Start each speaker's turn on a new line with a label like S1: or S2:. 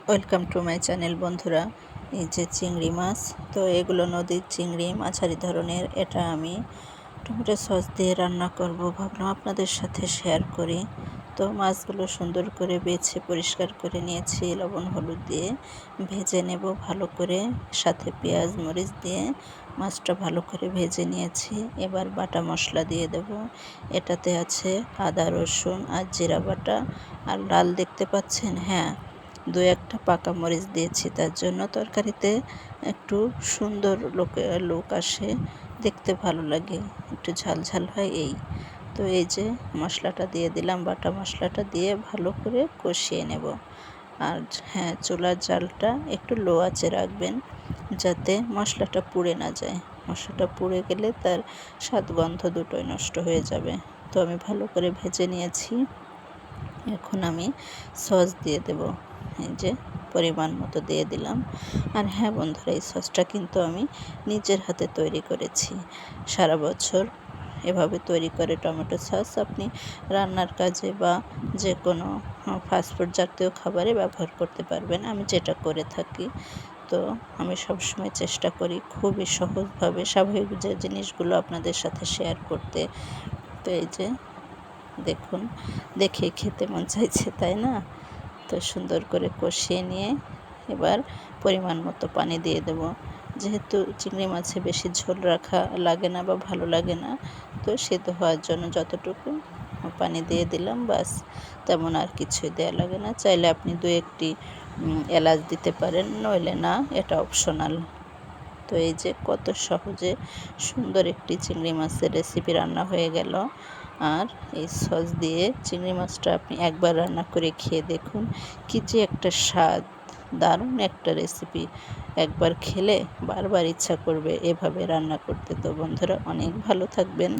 S1: Welcome to my channel বন্ধুরা। এই যে চিংড়ি মাছ, তো এগুলো নদীর চিংড়ি, মাঝারি ধরনের। এটা আমি টমেটো সস দিয়ে রান্না করব, ভাবলাম আপনাদের সাথে শেয়ার করি। তো মাছগুলো সুন্দর করে বেছে পরিষ্কার করে নিয়েছি, লবণ হলুদ দিয়ে ভেজে নেব ভালো করে, সাথে পেঁয়াজ মরিচ দিয়ে মাছটা ভালো করে ভেজে নিয়েছি। এবার বাটা মশলা দিয়ে দেব। এটাতে আছে আদা রসুন আর জিরা বাটা, আর লাল দেখতে পাচ্ছেন, হ্যাঁ, দু একটা পাকা মরিচ দিয়েছি, তার জন্য তরকারিতে একটু সুন্দর লোক আসে, দেখতে ভালো লাগে, একটু ঝাল ঝাল হয় এই। তো এই যে মশলাটা দিয়ে দিলাম, বাটা মশলাটা দিয়ে ভালো করে কষিয়ে নেব। আর হ্যাঁ, চুলার জালটা একটু লো আঁচে রাখবেন, যাতে মশলাটা পুড়ে না যায়। মশলাটা পুড়ে গেলে তার স্বাদ গন্ধ দুটোই নষ্ট হয়ে যাবে। তো আমি ভালো করে ভেজে নিয়েছি। এখন আমি সস দিয়ে দেব। এই যে পরিমাণ মতো দিয়ে দিলাম। আর হ্যাঁ বন্ধুরা, এই সসটা কিন্তু আমি নিজের হাতে তৈরি করেছি। সারা বছর এভাবে তৈরি করে টমেটো সস আপনি রান্নার কাজে বা যে কোনো ফাস্টফুড জাতীয় খাবারে ব্যবহার করতে পারবেন, আমি যেটা করে থাকি। তো আমি সবসময় চেষ্টা করি খুবই সহজভাবে স্বাভাবিক যে জিনিসগুলো আপনাদের সাথে শেয়ার করতে। তো এই যে দেখুন, দেখে খেতে মন চাইছে, তাই না? তো সুন্দর করে কষিয়ে নিয়ে এবার পরিমাণ মতো পানি দিয়ে দেব। যেহেতু চিংড়ি মাছে বেশি ঝোল রাখা লাগে না বা ভালো লাগে না, তো সেদ্ধ হওয়ার জন্য যতটুকু পানি দিয়ে দিলাম, বাস, তেমন আর কিছুই দেওয়া লাগে না। চাইলে আপনি দু একটি এলাচ দিতে পারেন, নইলে না, এটা অপশনাল। তো এই যে কত সহজে সুন্দর একটি চিংড়ি মাছের রেসিপি রান্না হয়ে গেল। আর এই সস দিয়ে চিংড়ি মাছটা আপনি একবার রান্না করে খেয়ে দেখুন, কী যে একটা স্বাদ, দারুণ একটা রেসিপি। একবার খেলে বারবার ইচ্ছা করবে এভাবে রান্না করতে। তো বন্ধুরা, অনেক ভালো থাকবেন।